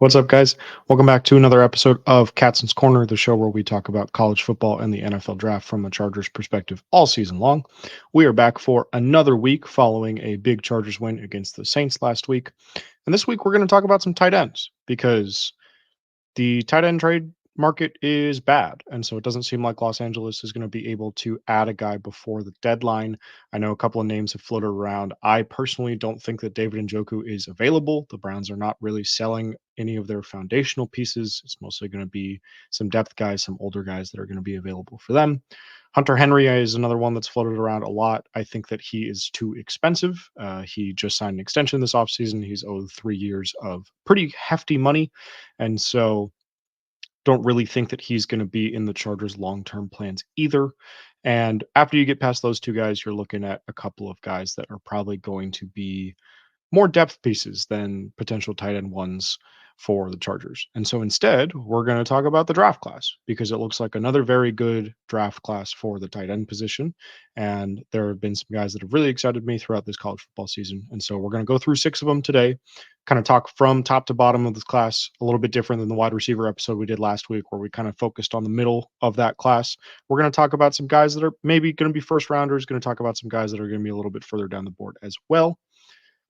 What's up, guys? Welcome back to another episode of Katson's Corner, the show where we talk about college football and the NFL draft from a Chargers perspective all season long. We are back for another week following a big Chargers win against the Saints last week. And this week, we're going to talk about some tight ends because the tight end trade market is bad. And so it doesn't seem like Los Angeles is going to be able to add a guy before the deadline. I know a couple of names have floated around. I personally don't think that David Njoku is available. The Browns are not really selling any of their foundational pieces. It's mostly going to be some depth guys, some older guys that are going to be available for them. Hunter Henry is another one that's floated around a lot. I think that he is too expensive. He just signed an extension this offseason. He's owed 3 years of pretty hefty money. And so don't really think that he's going to be in the Chargers' long-term plans either. And after you get past those two guys, you're looking at a couple of guys that are probably going to be more depth pieces than potential tight end ones for the Chargers. And so instead, we're going to talk about the draft class because it looks like another very good draft class for the tight end position. And there have been some guys that have really excited me throughout this college football season. And so we're going to go through six of them today, kind of talk from top to bottom of this class, a little bit different than the wide receiver episode we did last week, where we kind of focused on the middle of that class. We're going to talk about some guys that are maybe going to be first rounders, going to talk about some guys that are going to be a little bit further down the board as well.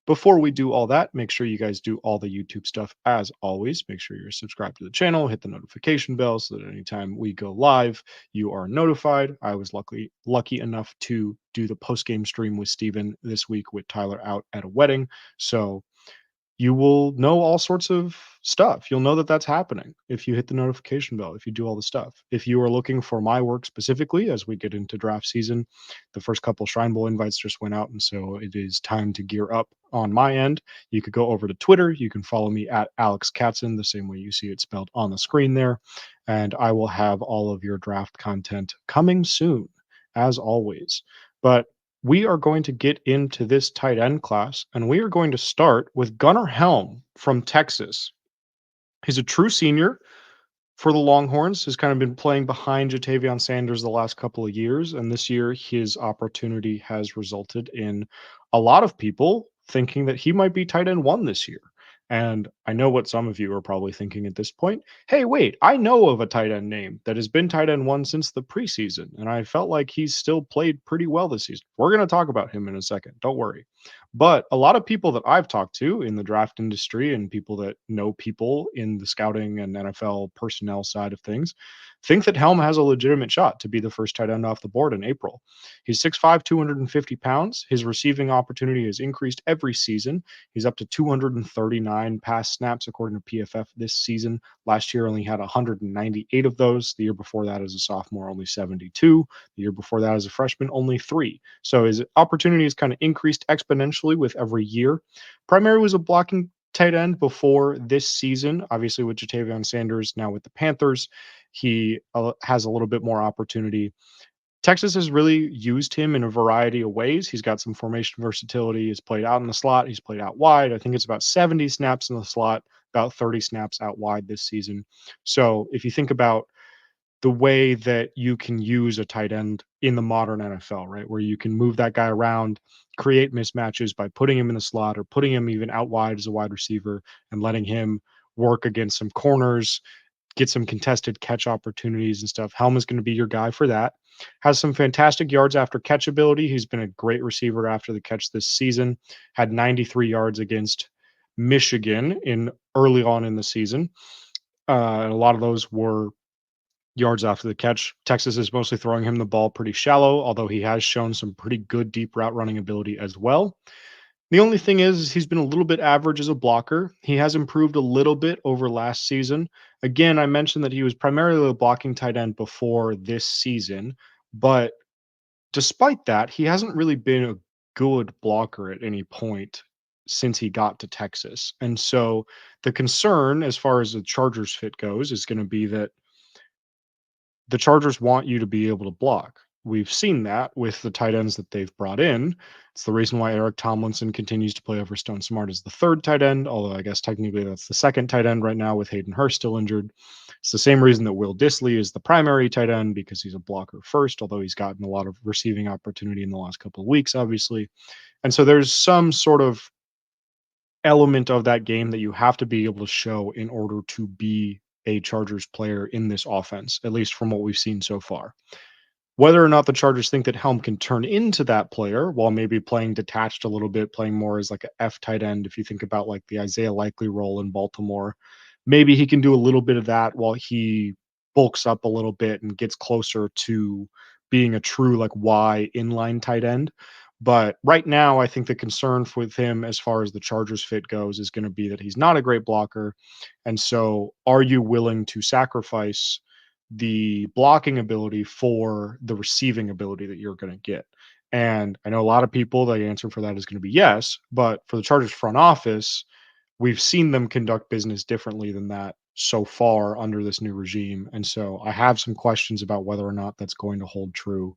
Before we do all that, make sure you guys do all the YouTube stuff as always. Make sure you're subscribed to the channel, hit the notification bell so that anytime we go live, you are notified. I was lucky enough to do the post game stream with Steven this week with Tyler out at a wedding. So you will know all sorts of stuff. You'll know that that's happening if you hit the notification bell, if you do all the stuff. If you are looking for my work specifically as we get into draft season, the first couple Shrine Bowl invites just went out. And so it is time to gear up on my end. You could go over to Twitter. You can follow me at Alex Katson, the same way you see it spelled on the screen there. And I will have all of your draft content coming soon, as always. But we are going to get into this tight end class, and we are going to start with Gunnar Helm from Texas. He's a true senior for the Longhorns, has kind of been playing behind Jatavion Sanders the last couple of years, and this year his opportunity has resulted in a lot of people thinking that he might be tight end one this year. And I know what some of you are probably thinking at this point. Hey, wait, I know of a tight end name that has been tight end one since the preseason, and I felt like he's still played pretty well this season. We're going to talk about him in a second. Don't worry. But a lot of people that I've talked to in the draft industry and people that know people in the scouting and NFL personnel side of things think that Helm has a legitimate shot to be the first tight end off the board in April. He's 6'5, 250 pounds. His receiving opportunity has increased every season. He's up to 239 pass snaps, according to PFF, this season. Last year, only had 198 of those. The year before that, as a sophomore, only 72. The year before that, as a freshman, only 3. So his opportunity has kind of increased exponentially with every year. Primarily was a blocking tight end before this season, obviously with Jatavion Sanders, now with the Panthers. He has a little bit more opportunity. Texas has really used him in a variety of ways. He's got some formation versatility. He's played out in the slot. He's played out wide. I think it's about 70 snaps in the slot, about 30 snaps out wide this season. So if you think about the way that you can use a tight end in the modern NFL, right? Where you can move that guy around, create mismatches by putting him in the slot or putting him even out wide as a wide receiver and letting him work against some corners, get some contested catch opportunities and stuff. Helm is going to be your guy for that. Has some fantastic yards after catch ability. He's been a great receiver after the catch this season. Had 93 yards against Michigan in early on in the season. And a lot of those were yards after the catch. Texas is mostly throwing him the ball pretty shallow, although he has shown some pretty good deep route running ability as well. The only thing is he's been a little bit average as a blocker. He has improved a little bit over last season. Again, I mentioned that he was primarily a blocking tight end before this season, but despite that, he hasn't really been a good blocker at any point since he got to Texas. And so the concern as far as the Chargers fit goes is going to be that the Chargers want you to be able to block. We've seen that with the tight ends that they've brought in. It's the reason why Eric Tomlinson continues to play over Stone Smart as the third tight end, although I guess technically that's the second tight end right now with Hayden Hurst still injured. It's the same reason that Will Dissly is the primary tight end because he's a blocker first, although he's gotten a lot of receiving opportunity in the last couple of weeks, obviously. And so there's some sort of element of that game that you have to be able to show in order to be a Chargers player in this offense, at least from what we've seen so far. Whether or not the Chargers think that Helm can turn into that player while maybe playing detached a little bit, playing more as like a F tight end, if you think about like the Isaiah Likely role in Baltimore, maybe he can do a little bit of that while he bulks up a little bit and gets closer to being a true like Y inline tight end. But right now, I think the concern with him as far as the Chargers fit goes is going to be that he's not a great blocker. And so, are you willing to sacrifice the blocking ability for the receiving ability that you're going to get? And I know a lot of people, the answer for that is going to be yes. But for the Chargers front office, we've seen them conduct business differently than that so far under this new regime. And so I have some questions about whether or not that's going to hold true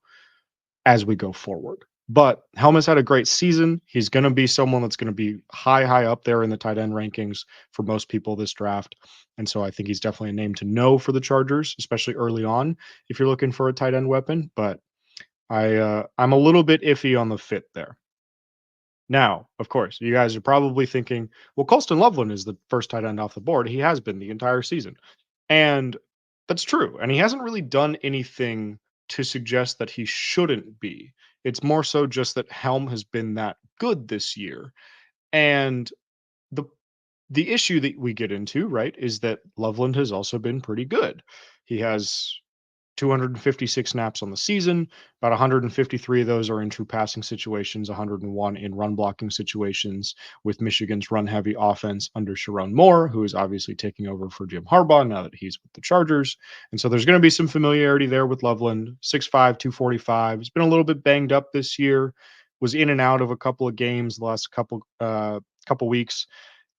as we go forward. But Helmus had a great season. He's going to be someone that's going to be high up there in the tight end rankings for most people this draft. And so I think he's definitely a name to know for the Chargers, especially early on if you're looking for a tight end weapon. But I'm a little bit iffy on the fit there. Now, of course, you guys are probably thinking, well, Colston Loveland is the first tight end off the board. He has been the entire season. And that's true. And he hasn't really done anything to suggest that he shouldn't be. It's more so just that Helm has been that good this year. And the the issue that we get into, right, is that Loveland has also been pretty good. He has 256 snaps on the season. About 153 of those are in true passing situations, 101 in run blocking situations with Michigan's run heavy offense under Sharon Moore, who is obviously taking over for Jim Harbaugh now that he's with the Chargers. And so there's going to be some familiarity there with Loveland, 6'5, 245. He's been a little bit banged up this year, was in and out of a couple of games the last couple weeks.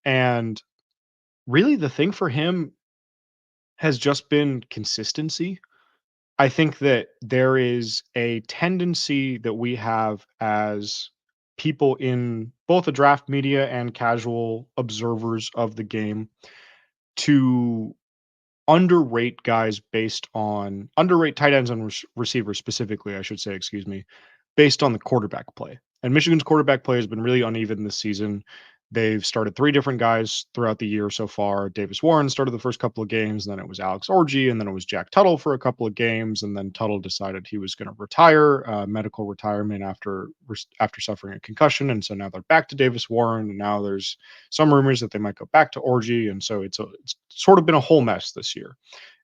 And really the thing for him has just been consistency. I think that there is a tendency that we have as people in both the draft media and casual observers of the game to underrate tight ends and receivers specifically, I should say, excuse me, based on the quarterback play. And Michigan's quarterback play has been really uneven this season. They've started three different guys throughout the year so far. Davis Warren started the first couple of games, and then it was Alex Orji, and then it was Jack Tuttle for a couple of games, and then Tuttle decided he was going to retire, medical retirement after suffering a concussion, and so now they're back to Davis Warren, and now there's some rumors that they might go back to Orji, and so it's sort of been a whole mess this year.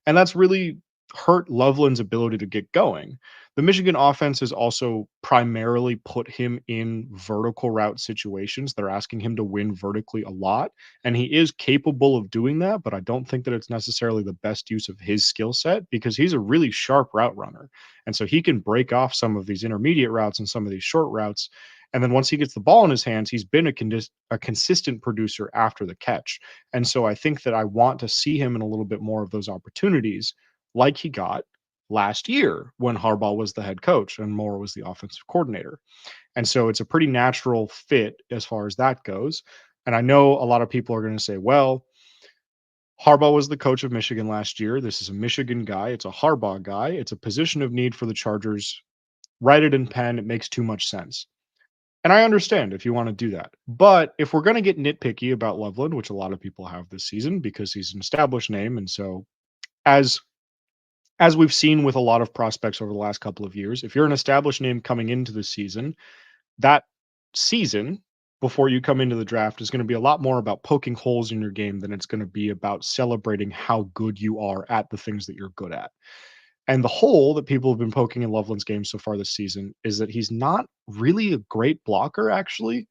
And that's really hurt Loveland's ability to get going. The Michigan offense has also primarily put him in vertical route situations. They're asking him to win vertically a lot, and he is capable of doing that, but I don't think that it's necessarily the best use of his skill set because he's a really sharp route runner. And so he can break off some of these intermediate routes and some of these short routes. And then once he gets the ball in his hands, he's been a consistent producer after the catch. And so I think that I want to see him in a little bit more of those opportunities like he got last year when Harbaugh was the head coach and Moore was the offensive coordinator. And so it's a pretty natural fit as far as that goes. And I know a lot of people are going to say, well, Harbaugh was the coach of Michigan last year. This is a Michigan guy. It's a Harbaugh guy. It's a position of need for the Chargers. Write it in pen. It makes too much sense. And I understand if you want to do that. But if we're going to get nitpicky about Loveland, which a lot of people have this season because he's an established name, and so as we've seen with a lot of prospects over the last couple of years, if you're an established name coming into the season, that season before you come into the draft is going to be a lot more about poking holes in your game than it's going to be about celebrating how good you are at the things that you're good at. And the hole that people have been poking in Loveland's game so far this season is that he's not really a great blocker, actually,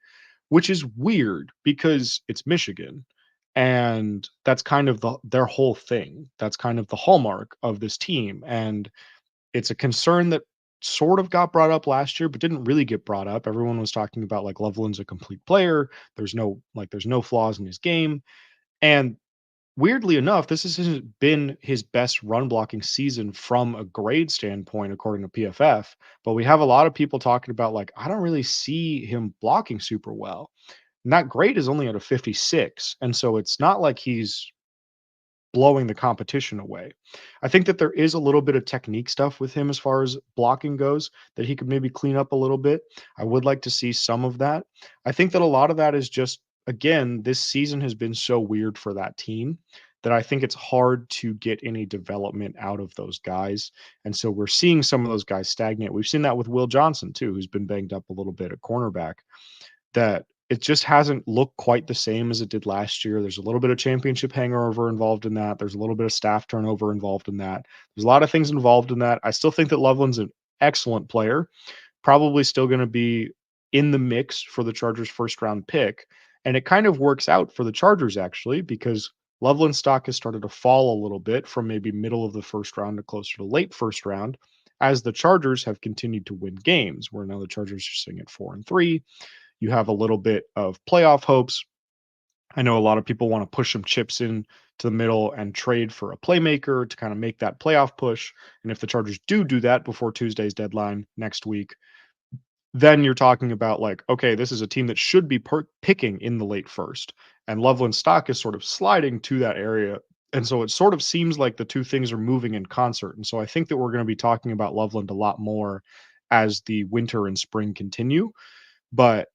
which is weird because it's Michigan. And that's kind of their whole thing. That's kind of the hallmark of this team. And it's a concern that sort of got brought up last year, but didn't really get brought up. Everyone was talking about like Loveland's a complete player. There's no flaws in his game. And weirdly enough, this hasn't been his best run blocking season from a grade standpoint, according to PFF. But we have a lot of people talking about like, I don't really see him blocking super well. And that grade is only at a 56. And so it's not like he's blowing the competition away. I think that there is a little bit of technique stuff with him as far as blocking goes that he could maybe clean up a little bit. I would like to see some of that. I think that a lot of that is just again, this season has been so weird for that team that I think it's hard to get any development out of those guys. And so we're seeing some of those guys stagnate. We've seen that with Will Johnson too, who's been banged up a little bit at cornerback, that it just hasn't looked quite the same as it did last year. There's a little bit of championship hangover involved in that. There's a little bit of staff turnover involved in that. There's a lot of things involved in that. I still think that Loveland's an excellent player, probably still going to be in the mix for the Chargers' first round pick. And it kind of works out for the Chargers actually, because Loveland stock has started to fall a little bit from maybe middle of the first round to closer to late first round as the Chargers have continued to win games, where now the Chargers are sitting at 4-3. You have a little bit of playoff hopes. I know a lot of people want to push some chips in to the middle and trade for a playmaker to kind of make that playoff push. And if the Chargers do that before Tuesday's deadline next week, then you're talking about like, okay, this is a team that should be picking in the late first. And Loveland stock is sort of sliding to that area. And so it sort of seems like the two things are moving in concert. And so I think that we're going to be talking about Loveland a lot more as the winter and spring continue. But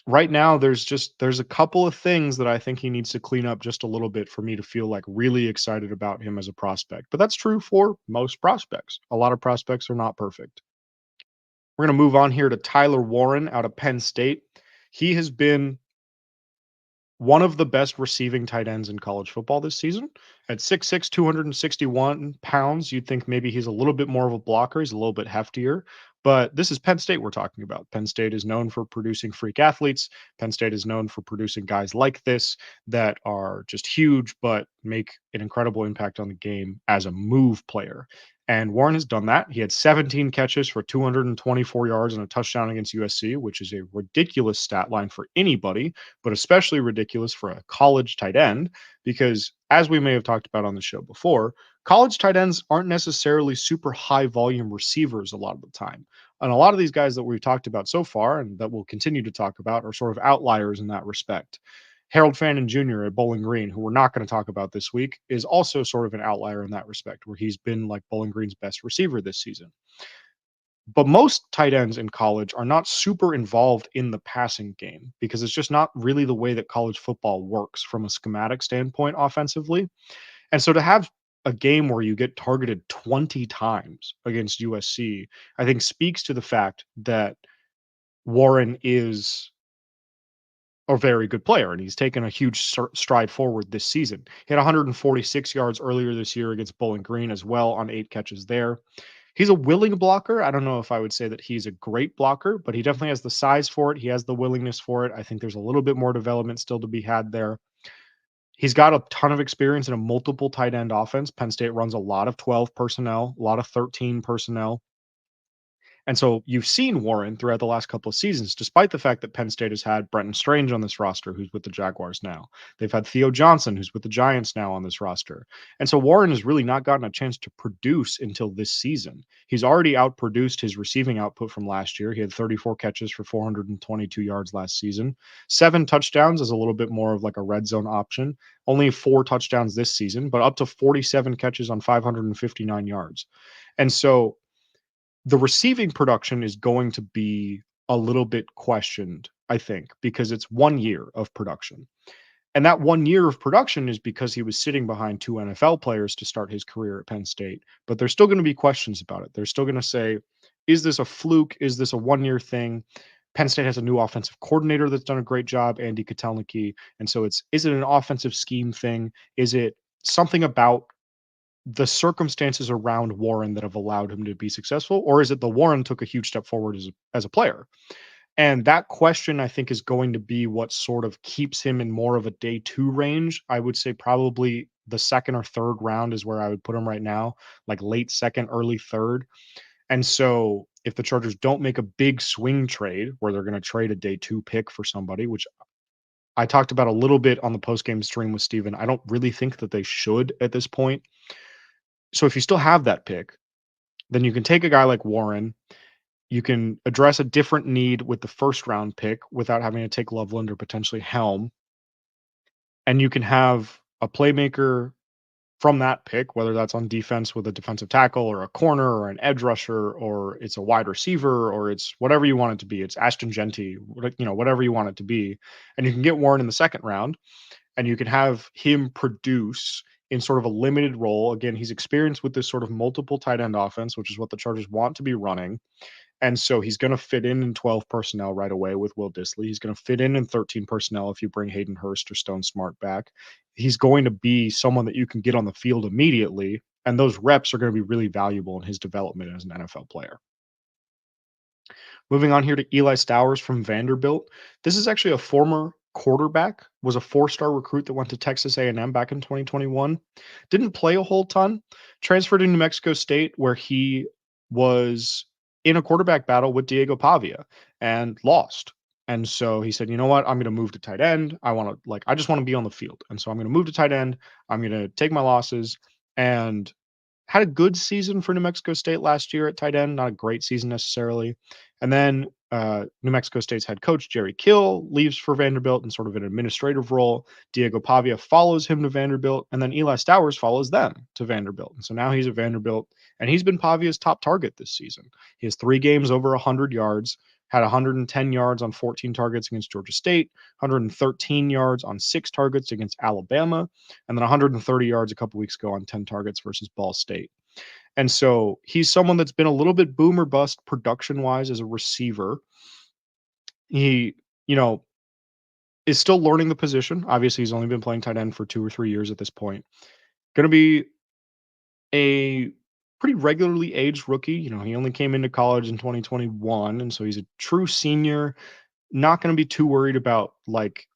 right now there's a couple of things that I think he needs to clean up just a little bit for me to feel like really excited about him as a prospect. But that's true for most prospects. A lot of prospects are not perfect. We're going to move on here to Tyler Warren out of Penn State. He has been one of the best receiving tight ends in college football this season. At 6'6", 261 pounds, you'd think maybe he's a little bit more of a blocker. He's a little bit heftier. But this is Penn State we're talking about. Penn State is known for producing freak athletes. Penn State is known for producing guys like this that are just huge, but make an incredible impact on the game as a move player. And Warren has done that. He had 17 catches for 224 yards and a touchdown against USC, which is a ridiculous stat line for anybody, but especially ridiculous for a college tight end, because as we may have talked about on the show before, college tight ends aren't necessarily super high volume receivers a lot of the time. And a lot of these guys that we've talked about so far and that we'll continue to talk about are sort of outliers in that respect. Harold Fannin Jr. at Bowling Green, who we're not going to talk about this week, is also sort of an outlier in that respect, where he's been like Bowling Green's best receiver this season. But most tight ends in college are not super involved in the passing game because it's just not really the way that college football works from a schematic standpoint offensively. And so to have a game where you get targeted 20 times against USC, I think speaks to the fact that Warren is a very good player, and he's taken a huge stride forward this season. He had 146 yards earlier this year against Bowling Green as well on 8 catches there. He's a willing blocker. I don't know if I would say that he's a great blocker, but he definitely has the size for it. He has the willingness for it. I think there's a little bit more development still to be had there. He's got a ton of experience in a multiple tight end offense. Penn State runs a lot of 12 personnel, a lot of 13 personnel. And so you've seen Warren throughout the last couple of seasons, despite the fact that Penn State has had Brenton Strange on this roster, who's with the Jaguars now. They've had Theo Johnson, who's with the Giants now on this roster. And so Warren has really not gotten a chance to produce until this season. He's already outproduced his receiving output from last year. He had 34 catches for 422 yards last season. 7 touchdowns is a little bit more of like a red zone option. Only 4 touchdowns this season, but up to 47 catches on 559 yards. And so the receiving production is going to be a little bit questioned, I think, because it's 1 year of production. And that 1 year of production is because he was sitting behind 2 NFL players to start his career at Penn State. But there's still going to be questions about it. They're still going to say, is this a fluke? Is this a 1 year thing? Penn State has a new offensive coordinator that's done a great job, Andy Kotelnicki. And so is it an offensive scheme thing? Is it something about the circumstances around Warren that have allowed him to be successful, or is it the Warren took a huge step forward as a player? And that question, I think, is going to be what sort of keeps him in more of a day 2 range. I would say probably the second or third round is where I would put him right now, like late second, early third. And so if the Chargers don't make a big swing trade where they're going to trade a day 2 pick for somebody, which I talked about a little bit on the post-game stream with Steven, I don't really think that they should at this point. So if you still have that pick, then you can take a guy like Warren. You can address a different need with the first round pick without having to take Loveland or potentially Helm. And you can have a playmaker from that pick, whether that's on defense with a defensive tackle or a corner or an edge rusher, or it's a wide receiver, or it's whatever you want it to be. It's Ashton Genty, whatever you want it to be. And you can get Warren in the second round and you can have him produce in sort of a limited role. Again, he's experienced with this sort of multiple tight end offense, which is what the Chargers want to be running. And so he's going to fit in 12 personnel right away with Will Dissly. He's going to fit in 13 personnel if you bring Hayden Hurst or Stone Smart back. He's going to be someone that you can get on the field immediately, and those reps are going to be really valuable in his development as an NFL player. Moving on here to Eli Stowers from Vanderbilt. This is actually a former quarterback, was a four-star recruit that went to Texas A&M back in 2021. Didn't play a whole ton. Transferred to New Mexico State, where he was in a quarterback battle with Diego Pavia and lost. And so he said, you know what? I'm going to move to tight end. I just want to be on the field. And so I'm going to move to tight end. I'm going to take my losses, and had a good season for New Mexico State last year at tight end, not a great season necessarily. And then New Mexico State's head coach, Jerry Kill, leaves for Vanderbilt in sort of an administrative role. Diego Pavia follows him to Vanderbilt, and then Eli Stowers follows them to Vanderbilt. And so now he's at Vanderbilt, and he's been Pavia's top target this season. He has 3 games over 100 yards, had 110 yards on 14 targets against Georgia State, 113 yards on 6 targets against Alabama, and then 130 yards a couple weeks ago on 10 targets versus Ball State. And so he's someone that's been a little bit boom or bust production wise as a receiver. He, is still learning the position. Obviously, he's only been playing tight end for 2 or 3 years at this point. Going to be a pretty regularly aged rookie. He only came into college in 2021, and so he's a true senior. Not going to be too worried about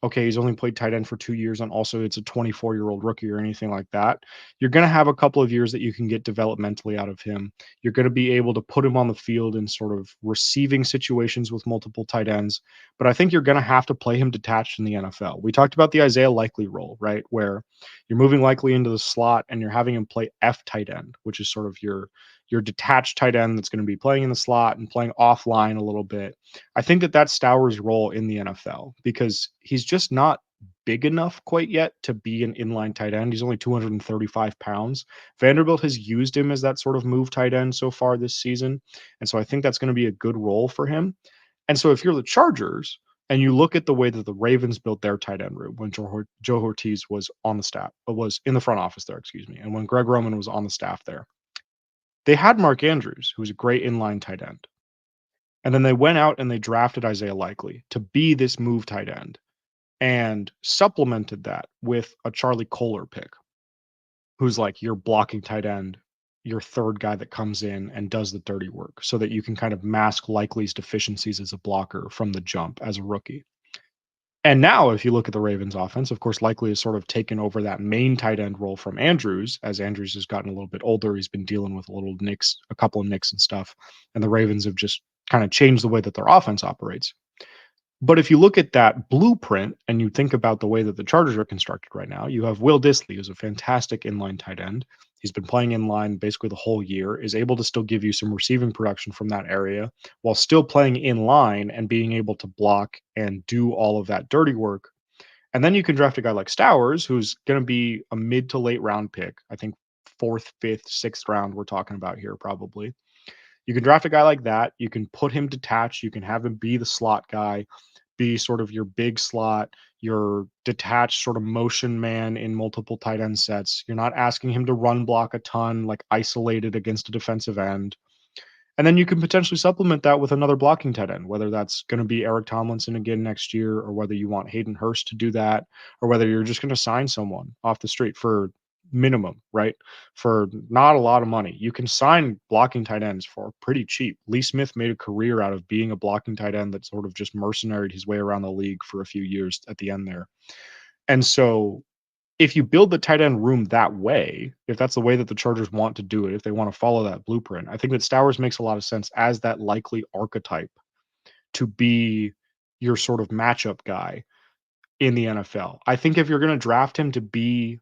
okay, he's only played tight end for 2 years and also it's a 24-year-old rookie or anything like that. You're going to have a couple of years that you can get developmentally out of him. You're going to be able to put him on the field in sort of receiving situations with multiple tight ends, but I think you're going to have to play him detached in the NFL. We talked about the Isaiah Likely role, right? Where you're moving Likely into the slot and you're having him play F tight end, which is sort of your detached tight end that's going to be playing in the slot and playing offline a little bit. I think that's Stowers' role in the NFL because he's just not big enough quite yet to be an inline tight end. He's only 235 pounds. Vanderbilt has used him as that sort of move tight end so far this season. And so I think that's going to be a good role for him. And so if you're the Chargers and you look at the way that the Ravens built their tight end room when Joe Ortiz was on the staff, was in the front office there, and when Greg Roman was on the staff there, they had Mark Andrews, who was a great inline tight end. And then they went out and they drafted Isaiah Likely to be this move tight end and supplemented that with a Charlie Kohler pick, who's like your blocking tight end, your third guy that comes in and does the dirty work so that you can kind of mask Likely's deficiencies as a blocker from the jump as a rookie. And now, if you look at the Ravens offense, of course, Likely has sort of taken over that main tight end role from Andrews. As Andrews has gotten a little bit older, he's been dealing with a couple of nicks and stuff. And the Ravens have just kind of changed the way that their offense operates. But if you look at that blueprint and you think about the way that the Chargers are constructed right now, you have Will Dissly, who's a fantastic inline tight end. He's been playing inline basically the whole year, is able to still give you some receiving production from that area while still playing inline and being able to block and do all of that dirty work. And then you can draft a guy like Stowers, who's going to be a mid to late round pick. I think 4th, 5th, 6th round we're talking about here probably. You can draft a guy like that. You can put him detached. You can have him be the slot guy, be sort of your big slot, your detached sort of motion man in multiple tight end sets. You're not asking him to run block a ton, like isolated against a defensive end. And then you can potentially supplement that with another blocking tight end, whether that's going to be Eric Tomlinson again next year, or whether you want Hayden Hurst to do that, or whether you're just going to sign someone off the street for minimum, right? For not a lot of money. You can sign blocking tight ends for pretty cheap. Lee Smith made a career out of being a blocking tight end that sort of just mercenaried his way around the league for a few years at the end there. And so if you build the tight end room that way, if that's the way that the Chargers want to do it, if they want to follow that blueprint, I think that Stowers makes a lot of sense as that likely archetype to be your sort of matchup guy in the NFL. I think if you're going to draft him to be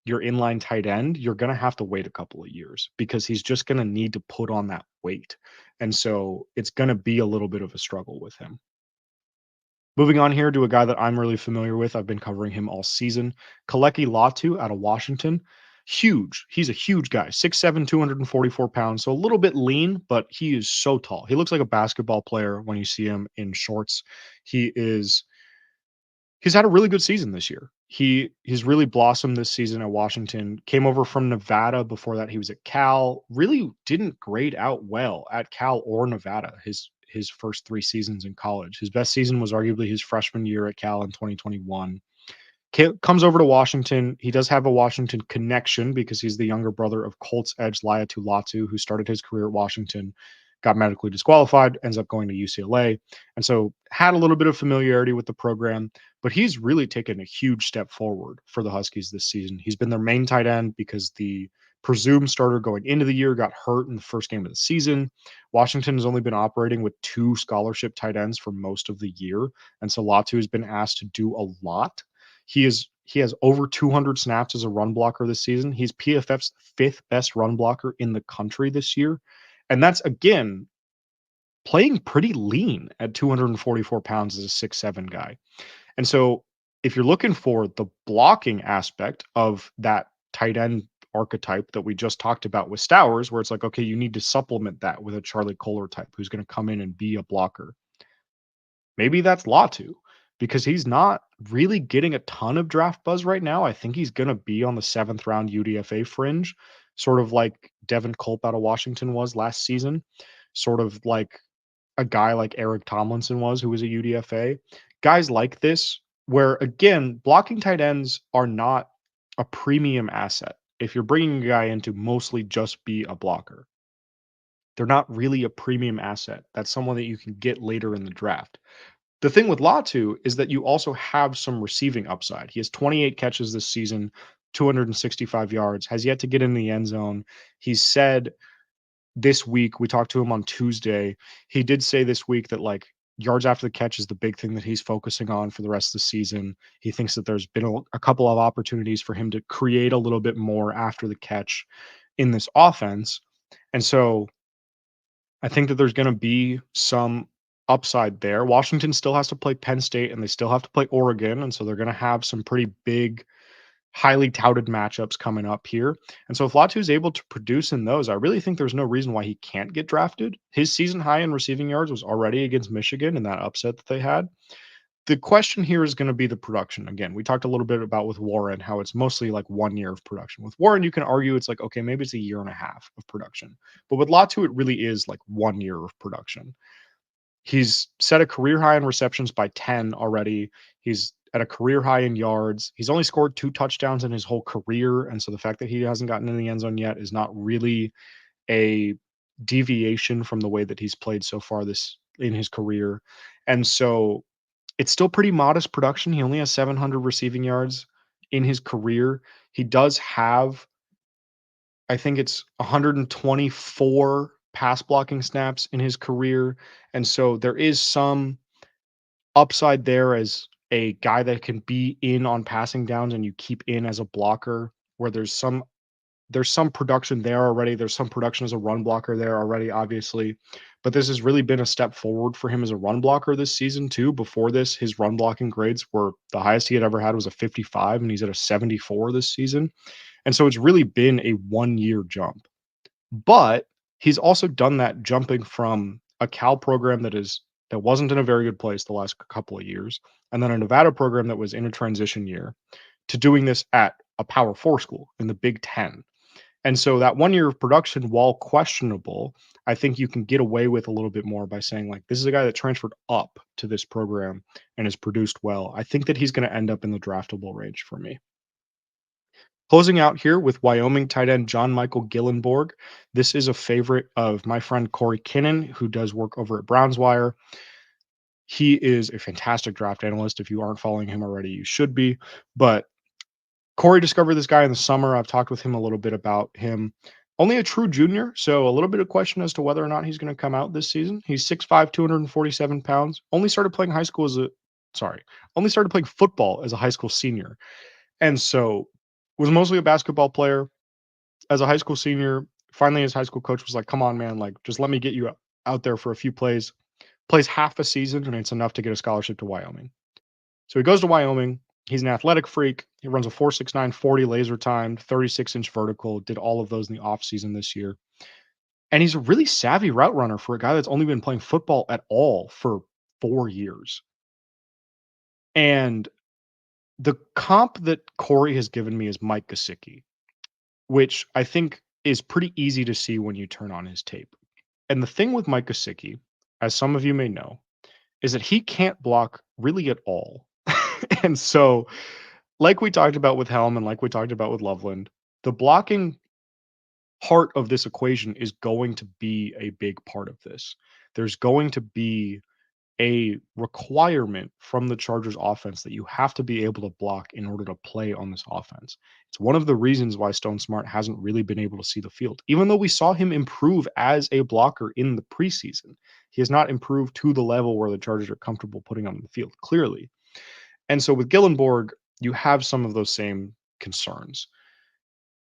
your inline tight end, you're going to have to wait a couple of years because he's just going to need to put on that weight. And so it's going to be a little bit of a struggle with him. Moving on here to a guy that I'm really familiar with. I've been covering him all season. Latu out of Washington. huge. He's a huge guy, 6'7", 244 pounds. So a little bit lean, but he is so tall. He looks like a basketball player when you see him in shorts. He is He's had a really good season this year. He's really blossomed this season at Washington. Came over from Nevada. Before that, he was at Cal. Really didn't grade out well at Cal or Nevada his first 3 seasons in college. His best season was arguably his freshman year at Cal in 2021. Comes over to Washington. He does have a Washington connection because he's the younger brother of Colts edge Latu, who started his career at Washington, got medically disqualified, ends up going to UCLA, and so had a little bit of familiarity with the program. But he's really taken a huge step forward for the Huskies this season. He's been their main tight end because the presumed starter going into the year got hurt in the first game of the season. Washington has only been operating with 2 scholarship tight ends for most of the year, and so Latu has been asked to do a lot. He has over 200 snaps as a run blocker this season. He's PFF's 5th best run blocker in the country this year. And that's again playing pretty lean at 244 pounds as a 6'7" guy. And so if you're looking for the blocking aspect of that tight end archetype that we just talked about with Stowers, where it's like, okay, you need to supplement that with a Charlie Kohler type who's going to come in and be a blocker. Maybe that's Latu because he's not really getting a ton of draft buzz right now. I think he's going to be on the 7th round UDFA fringe, sort of like Devin Culp out of Washington was last season, sort of like a guy like Eric Tomlinson was, who was a UDFA. Guys like this, where again, blocking tight ends are not a premium asset. If you're bringing a guy in to mostly just be a blocker, they're not really a premium asset. That's someone that you can get later in the draft. The thing with Latu is that you also have some receiving upside. He has 28 catches this season, 265 yards, has yet to get in the end zone. He said this week, we talked to him on Tuesday. He did say this week that like yards after the catch is the big thing that he's focusing on for the rest of the season. He thinks that there's been a couple of opportunities for him to create a little bit more after the catch in this offense. And so I think that there's going to be some upside there. Washington still has to play Penn State and they still have to play Oregon. And so they're going to have some pretty big, highly touted matchups coming up here. And so if Latu is able to produce in those, I really think there's no reason why he can't get drafted. His season high in receiving yards was already against Michigan in that upset that they had. The question here is going to be the production. Again, we talked a little bit about with Warren, how it's mostly like 1 year of production. With Warren, you can argue it's like, okay, maybe it's a year and a half of production. But with Latu, it really is like 1 year of production. He's set a career high in receptions by 10 already. He's at a career high in yards. He's only scored 2 touchdowns in his whole career. And so the fact that he hasn't gotten in the end zone yet is not really a deviation from the way that he's played so far this in his career. And so it's still pretty modest production. He only has 700 receiving yards in his career. He does have, I think it's 124 pass blocking snaps in his career. And so there is some upside there as a guy that can be in on passing downs and you keep in as a blocker, where there's some production there already. There's some production as a run blocker there already, obviously. But this has really been a step forward for him as a run blocker this season, too. Before this, his run blocking grades were the highest he had ever had was a 55, and he's at a 74 this season. And so it's really been a 1-year jump. But he's also done that jumping from a Cal program that wasn't in a very good place the last couple of years, and then a Nevada program that was in a transition year, to doing this at a Power 4 school in the Big Ten. And so that 1 year of production, while questionable, I think you can get away with a little bit more by saying, like, this is a guy that transferred up to this program and has produced well. I think that he's going to end up in the draftable range for me. Closing out here with Wyoming tight end John Michael Gillenborg. This is a favorite of my friend Corey Kinnan, who does work over at Brownswire. He is a fantastic draft analyst. If you aren't following him already, you should be. But Corey discovered this guy in the summer. I've talked with him a little bit about him. Only a true junior, so a little bit of question as to whether or not he's going to come out this season. He's 6'5", 247 pounds. Only started playing football as a high school senior. And so was mostly a basketball player as a high school senior. Finally, his high school coach was like, come on, man, like, just let me get you out there for a few plays. Plays half a season, and it's enough to get a scholarship to Wyoming. So he goes to Wyoming. He's an athletic freak. He runs a 4.69 40 laser timed, 36-inch vertical, did all of those in the offseason this year. And he's a really savvy route runner for a guy that's only been playing football at all for 4 years. And the comp that Corey has given me is Mike Gesicki, which I think is pretty easy to see when you turn on his tape. And the thing with Mike Gesicki, as some of you may know, is that he can't block really at all. And so, like we talked about with Helm and like we talked about with Loveland, the blocking part of this equation is going to be a big part of this. There's going to be a requirement from the Chargers offense that you have to be able to block in order to play on this offense. It's one of the reasons why Stone Smart hasn't really been able to see the field. Even though we saw him improve as a blocker in the preseason, he has not improved to the level where the Chargers are comfortable putting him on the field, clearly. And so with Gillenborg, you have some of those same concerns.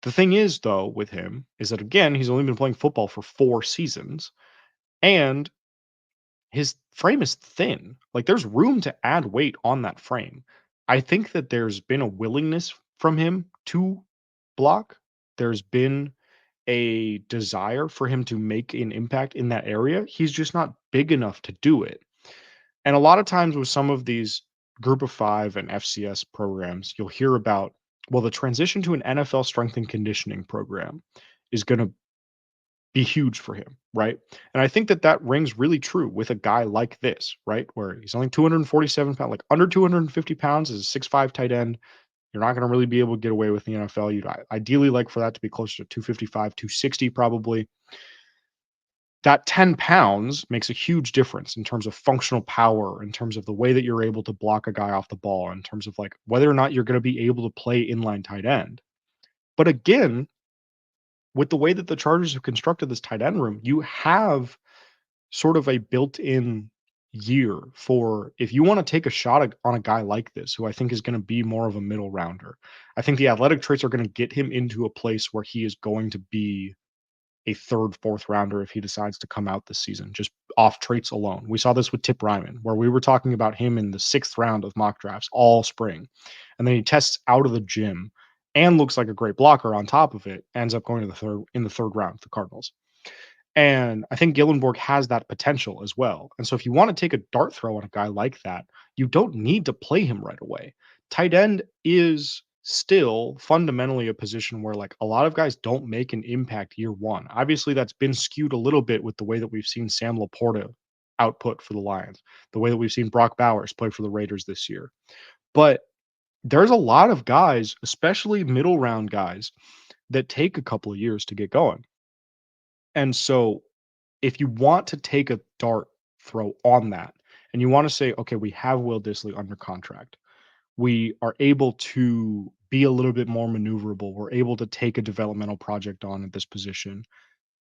The thing is, though, with him is that, again, he's only been playing football for 4 seasons, and his frame is thin. Like, there's room to add weight on that frame. I think that there's been a willingness from him to block. There's been a desire for him to make an impact in that area. He's just not big enough to do it. And a lot of times with some of these group of 5 and FCS programs, you'll hear about, well, the transition to an NFL strength and conditioning program is going to be huge for him, right? And I think that that rings really true with a guy like this, right? Where he's only 247 pounds, like under 250 pounds as a 6'5" tight end. You're not going to really be able to get away with the NFL. You'd ideally like for that to be closer to 255, 260 probably. That 10 pounds makes a huge difference in terms of functional power, in terms of the way that you're able to block a guy off the ball, in terms of like whether or not you're going to be able to play inline tight end. But again, with the way that the Chargers have constructed this tight end room, you have sort of a built-in year for if you want to take a shot on a guy like this, who I think is going to be more of a middle rounder. I think the athletic traits are going to get him into a place where he is going to be a third, fourth rounder if he decides to come out this season, just off traits alone. We saw this with Tip Ryman, where we were talking about him in the 6th round of mock drafts all spring. And then he tests out of the gym and looks like a great blocker on top of it, ends up going to the third round, the Cardinals. And I think Gillenborg has that potential as well. And so if you want to take a dart throw on a guy like that, you don't need to play him right away. Tight end is still fundamentally a position where like a lot of guys don't make an impact year one. Obviously, that's been skewed a little bit with the way that we've seen Sam Laporta output for the Lions, the way that we've seen Brock Bowers play for the Raiders this year. But there's a lot of guys, especially middle round guys, that take a couple of years to get going. And so if you want to take a dart throw on that and you want to say, okay, we have Will Dissly under contract, we are able to be a little bit more maneuverable. We're able to take a developmental project on at this position.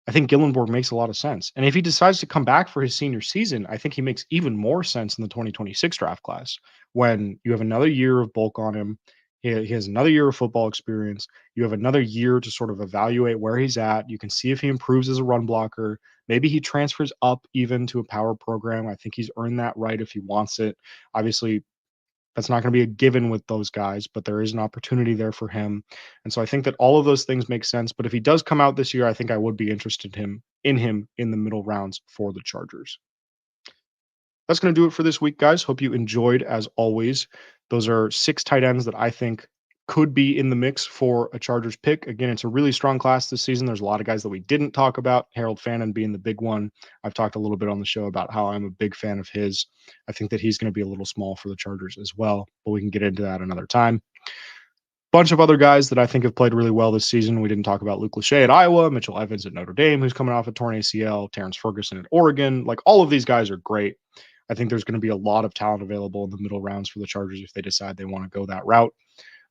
I think Gillenborg makes a lot of sense. And if he decides to come back for his senior season, I think he makes even more sense in the 2026 draft class when you have another year of bulk on him. He has another year of football experience. You have another year to sort of evaluate where he's at. You can see if he improves as a run blocker. Maybe he transfers up even to a power program. I think he's earned that right if he wants it. Obviously, that's not going to be a given with those guys, but there is an opportunity there for him. And so I think that all of those things make sense. But if he does come out this year, I think I would be interested in him in the middle rounds for the Chargers. That's going to do it for this week, guys. Hope you enjoyed as always. Those are 6 tight ends that I think could be in the mix for a Chargers pick. Again, it's a really strong class this season. There's a lot of guys that we didn't talk about, Harold Fannin being the big one. I've talked a little bit on the show about how I'm a big fan of his. I think that he's going to be a little small for the Chargers as well, but we can get into that another time. Bunch of other guys that I think have played really well this season. We didn't talk about Luke Lachey at Iowa, Mitchell Evans at Notre Dame, who's coming off a torn ACL, Terrence Ferguson at Oregon. Like, all of these guys are great. I think there's going to be a lot of talent available in the middle rounds for the Chargers if they decide they want to go that route.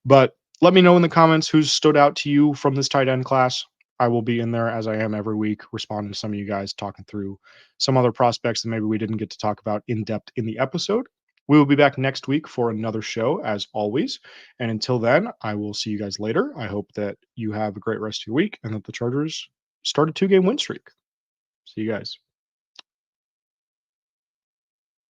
But let me know in the comments who's stood out to you from this tight end class. I will be in there as I am every week, responding to some of you guys, talking through some other prospects that maybe we didn't get to talk about in depth in the episode. We will be back next week for another show, as always. And until then, I will see you guys later. I hope that you have a great rest of your week and that the Chargers start a 2-game win streak. See you guys.